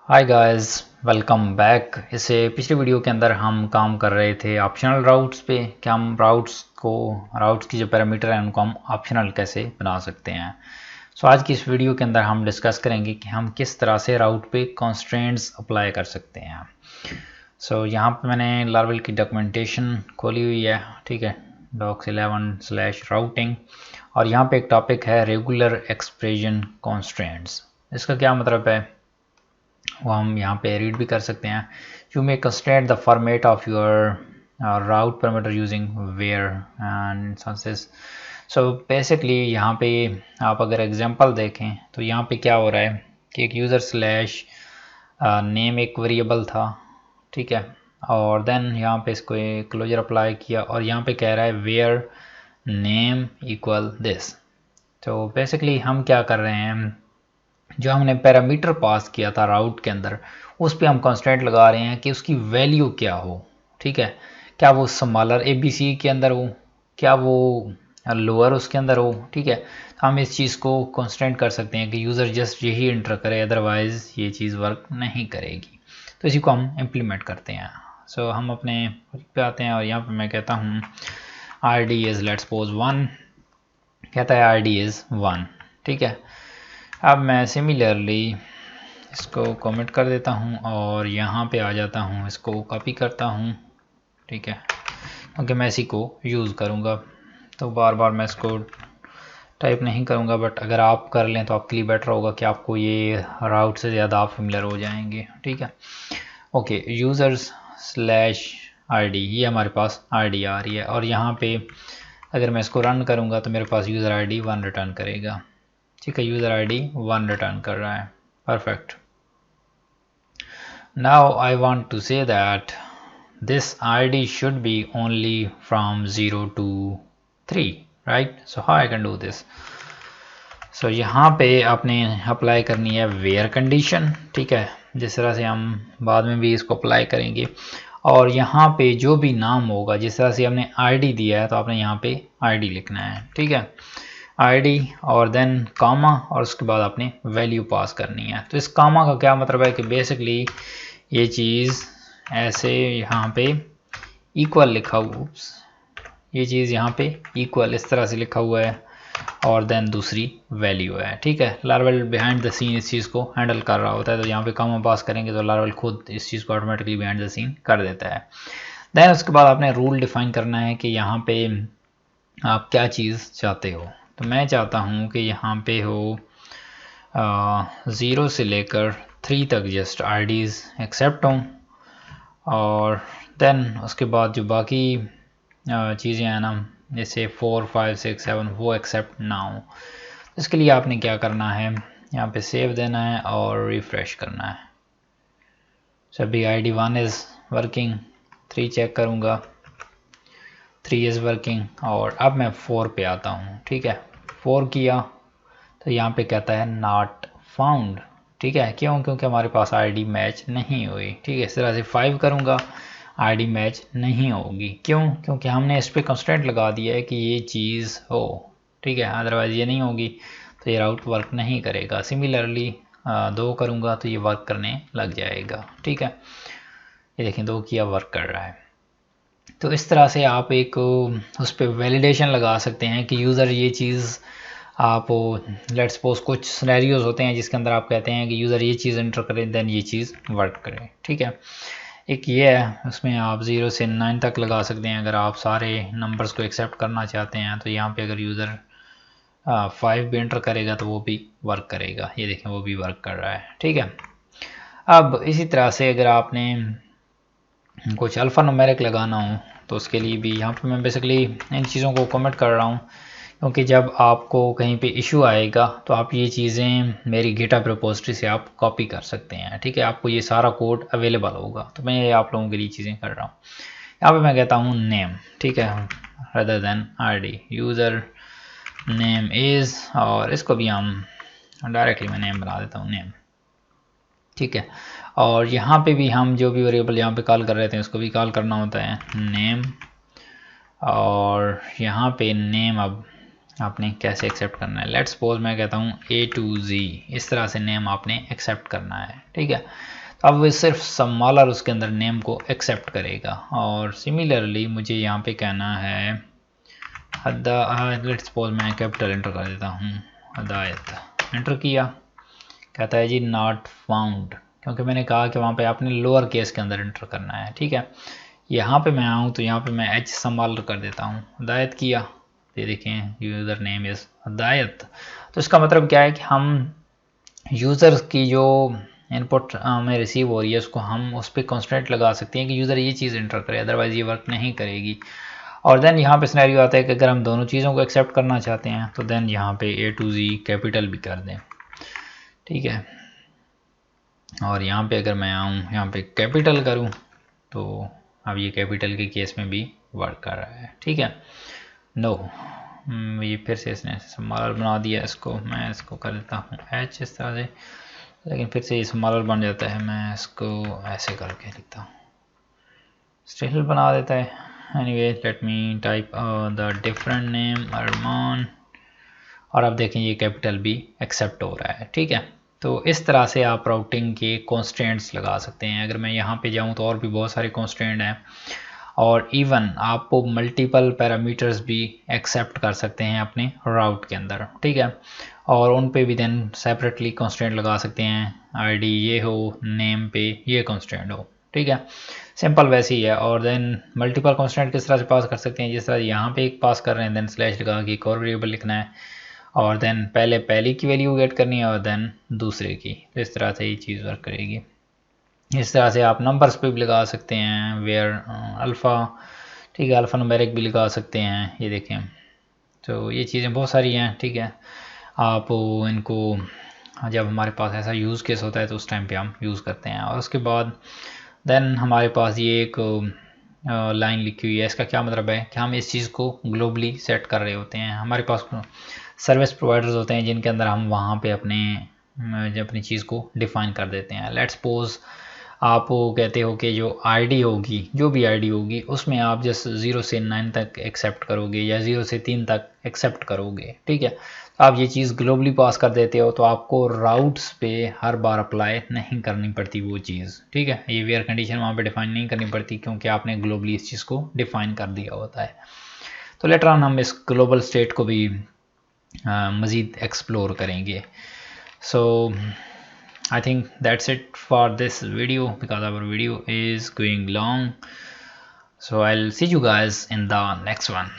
Hi guys, welcome back. इससे पिछले video के अंदर हम काम कर रहे थे ऑप्शनल राउट्स पे कि हम राउट्स की जो पैरामीटर हैं उनको हम ऑप्शनल कैसे बना सकते हैं। सो आज की इस वीडियो के अंदर हम डिस्कस करेंगे कि हम किस तरह से राउट पे कंस्ट्रेंट्स अप्लाई कर सकते हैं। सो यहाँ पे मैंने लार्वल की डॉक्यूमेंटेशन खोली हुई है, ठीक है, docs11/routing, और यहाँ पे एक टॉपिक है रेगुलर एक्सप्रेशन कॉन्स्ट्रेंट्स। इसका क्या मतलब है वो हम यहाँ पे रीड भी कर सकते हैं। You may constraint the format of your route parameter using var and instances. So basically यहाँ पे आप अगर एग्जांपल देखें तो यहाँ पे क्या हो रहा है कि एक यूज़र स्लैश नेम एक वेरिएबल था, ठीक है, और देन यहाँ पे इसको क्लोजर अप्लाई किया और यहाँ पे कह रहा है वेयर नेम इक्वल दिस। तो बेसिकली हम क्या कर रहे हैं, जो हमने पैरामीटर पास किया था राउट के अंदर उस पर हम कंस्ट्रेंट लगा रहे हैं कि उसकी वैल्यू क्या हो, ठीक है, क्या वो स्मॉलर ABC के अंदर हो, क्या वो लोअर उसके अंदर हो, ठीक है। तो हम इस चीज़ को कंस्ट्रेंट कर सकते हैं कि यूज़र जस्ट यही इंटर करे, अदरवाइज़ ये चीज़ वर्क नहीं करेगी। तो इसी को हम इम्प्लीमेंट करते हैं। सो हम अपने पे आते हैं और यहाँ पे मैं कहता हूँ ID इज़ लेट्स सपोज 1, कहता है ID इज़ 1, ठीक है। अब मैं सिमिलरली इसको कमेंट कर देता हूँ और यहाँ पे आ जाता हूँ, इसको कॉपी करता हूँ, ठीक है, क्योंकि मैं इसी को यूज़ करूँगा तो बार बार मैं इसको टाइप नहीं करूँगा, बट अगर आप कर लें तो आपके लिए बेटर होगा कि आपको ये राउट से ज़्यादा आप फेमिलियर हो जाएंगे, ठीक है। ओके, यूज़र्स स्लैश ID, ये हमारे पास ID आ रही है और यहाँ पे अगर मैं इसको रन करूँगा तो मेरे पास यूज़र ID 1 रिटर्न करेगा, ठीक है। यूज़र ID 1 रिटर्न कर रहा है, perfect. Now I want to say that this ID should be only from 0 to 3, right. So how I can do this. So यहाँ पे आपने अप्लाई करनी है वेयर कंडीशन, ठीक है, जिस तरह से हम बाद में भी इसको अप्लाई करेंगे। और यहाँ पे जो भी नाम होगा, जिस तरह से हमने ID दिया है तो आपने यहाँ पे ID लिखना है, ठीक है, ID और देन कामा, और उसके बाद आपने वैल्यू पास करनी है। तो इस कामा का क्या मतलब है कि बेसिकली ये चीज़ ऐसे यहाँ पे इक्वल लिखा हुआ, ये चीज़ यहाँ पे इक्वल इस तरह से लिखा हुआ है और देन दूसरी वैल्यू है, ठीक है। लार्वल बिहाइंड द सीन इस चीज़ को हैंडल कर रहा होता है, तो यहाँ पे कामा पास करेंगे तो लार्वल खुद इस चीज़ को ऑटोमेटिकली बिहाइंड द सीन कर देता है। देन उसके बाद आपने रूल डिफाइन करना है कि यहाँ पे आप क्या चीज़ चाहते हो। तो मैं चाहता हूँ कि यहाँ पे हो 0 से लेकर 3 तक जस्ट IDs एक्सेप्ट हों, और देन उसके बाद जो बाकी चीज़ें हैं ना, जैसे 4, 5, 6, 7 वो एक्सेप्ट ना हो। इसके लिए आपने क्या करना है, यहाँ पे सेव देना है और रिफ़्रेश करना है। सभी ID 1 इज़ वर्किंग, 3 चेक करूँगा, 3 इज़ वर्किंग, और अब मैं 4 पे आता हूँ, ठीक है। 4 किया तो यहाँ पे कहता है नॉट फाउंड, ठीक है, क्यों, क्योंकि हमारे पास ID मैच नहीं हुई, ठीक है। इस तरह से 5 करूँगा, ID मैच नहीं होगी, क्यों, क्योंकि हमने इस पर कंस्ट्रेंट लगा दिया है कि ये चीज़ हो, ठीक है, अदरवाइज़ ये नहीं होगी तो ये राउट वर्क नहीं करेगा। सिमिलरली 2 करूँगा तो ये वर्क करने लग जाएगा, ठीक है। ये देखें 2 किया, वर्क कर रहा है। तो इस तरह से आप एक उस पर वैलिडेशन लगा सकते हैं कि यूज़र ये चीज़, आप लेट्स सपोज कुछ सिनेरियोज होते हैं जिसके अंदर आप कहते हैं कि यूज़र ये चीज़ एंटर करे देन ये चीज़ वर्क करे, ठीक है। एक ये है, उसमें आप 0 से 9 तक लगा सकते हैं अगर आप सारे नंबर्स को एक्सेप्ट करना चाहते हैं। तो यहाँ पे अगर यूज़र 5 भी एंटर करेगा तो वो भी वर्क करेगा, ये देखें वो भी वर्क कर रहा है, ठीक है। अब इसी तरह से अगर आपने कुछ अल्फ़ा न्यूमेरिक लगाना हो तो उसके लिए भी यहाँ पे मैं बेसिकली इन चीज़ों को कमेंट कर रहा हूँ, क्योंकि जब आपको कहीं पे इशू आएगा तो आप ये चीज़ें मेरी गिटहब रिपोजिटरी से आप कॉपी कर सकते हैं, ठीक है। आपको ये सारा कोड अवेलेबल होगा, तो मैं ये आप लोगों के लिए चीज़ें कर रहा हूँ। यहाँ पे मैं कहता हूँ नेम, ठीक है, rather than ID, user name is, और इसको भी हम डायरेक्टली मैं नेम बना देता हूँ, नेम, ठीक है। और यहाँ पे भी हम जो भी वेरिएबल यहाँ पे कॉल कर रहे थे उसको भी कॉल करना होता है नेम, और यहाँ पे नेम अब आपने कैसे एक्सेप्ट करना है। लेट्स सपोज मैं कहता हूँ A to Z, इस तरह से नेम आपने एक्सेप्ट करना है, ठीक है। तो अब वो सिर्फ स्मॉलर उसके अंदर नेम को एक्सेप्ट करेगा। और सिमिलरली मुझे यहाँ पे कहना है लेट्स सपोज मैं कैपिटल एंटर कर देता हूँ, हदायत एंटर किया, कहता है जी नॉट फाउंड, क्योंकि मैंने कहा कि वहाँ पे आपने लोअर केस के अंदर एंटर करना है, ठीक है। यहाँ पे मैं आऊँ तो यहाँ पे मैं H स्मॉलर कर देता हूँ, हदायत किया, ये देखें यूज़र नेम इज़ हदायत। तो इसका मतलब क्या है कि हम यूज़र की जो इनपुट हमें रिसीव हो रही है उसको हम उस पर कॉन्स्टेंट लगा सकते हैं कि यूज़र ये चीज़ एंटर करे, अदरवाइज़ ये वर्क नहीं करेगी। और देन यहाँ पे सिनेरियो आता है कि अगर हम दोनों चीज़ों को एक्सेप्ट करना चाहते हैं तो देन यहाँ पे A to Z कैपिटल भी कर दें, ठीक है। और यहाँ पे अगर मैं आऊँ यहाँ पे कैपिटल करूँ तो अब ये कैपिटल के केस में भी वर्क कर रहा है, ठीक है। नो ये फिर से इसने स्मॉलर बना दिया, इसको मैं इसको कर देता हूँ H इस तरह से, लेकिन फिर से ये स्मॉलर बन जाता है, मैं इसको ऐसे करके लिखता हूँ, स्टिल बना देता है। Anyway let me type the different name Arman, और अब देखें ये कैपिटल भी एक्सेप्ट हो रहा है, ठीक है। तो इस तरह से आप राउटिंग के कॉन्स्टेंट्स लगा सकते हैं। अगर मैं यहाँ पे जाऊँ तो और भी बहुत सारे कॉन्स्टेंट हैं, और इवन आप मल्टीपल पैरामीटर्स भी एक्सेप्ट कर सकते हैं अपने राउट के अंदर, ठीक है। और उन पे भी देन सेपरेटली कॉन्स्टेंट लगा सकते हैं, आईडी ये हो, नेम पे ये कॉन्स्टेंट हो, ठीक है। सिंपल वैसे ही है। और देन मल्टीपल कॉन्स्टेंट किस तरह से पास कर सकते हैं, जिस तरह यहाँ पे एक पास कर रहे हैं, देन स्लैश लगा के एक और वेरिएबल लिखना है, और देन पहले पहली की वैल्यू गेट करनी है और देन दूसरे की। तो इस तरह से ये चीज़ वर्क करेगी। इस तरह से आप नंबर्स पे भी लगा सकते हैं, वेयर अल्फ़ा, ठीक है, अल्फ़ा न्यूमेरिक भी लगा सकते हैं, ये देखें। तो ये चीज़ें बहुत सारी हैं, ठीक है। आप इनको जब हमारे पास ऐसा यूज़ केस होता है तो उस टाइम पे हम यूज़ करते हैं। और उसके बाद देन हमारे पास ये एक लाइन लिखी हुई है, इसका क्या मतलब है कि हम इस चीज़ को ग्लोबली सेट कर रहे होते हैं। हमारे पास सर्विस प्रोवाइडर्स होते हैं जिनके अंदर हम वहाँ पे अपनी चीज़ को डिफ़ाइन कर देते हैं। लेट्स सपोज आप कहते हो कि जो आईडी होगी, जो भी आईडी होगी उसमें आप जस्ट 0 से 9 तक एक्सेप्ट करोगे या 0 से 3 तक एक्सेप्ट करोगे, ठीक है। तो आप ये चीज़ ग्लोबली पास कर देते हो तो आपको राउट्स पे हर बार अप्लाई नहीं करनी पड़ती वो चीज़, ठीक है। ये वेयर कंडीशन वहाँ पे डिफ़ाइन नहीं करनी पड़ती क्योंकि आपने ग्लोबली इस चीज़ को डिफ़ाइन कर दिया होता है। तो लेटर ऑन हम इस ग्लोबल स्टेट को भी मज़ीद एक्सप्लोर करेंगे। So I think that's it for this video because our video is going long. So I'll see you guys in the next one.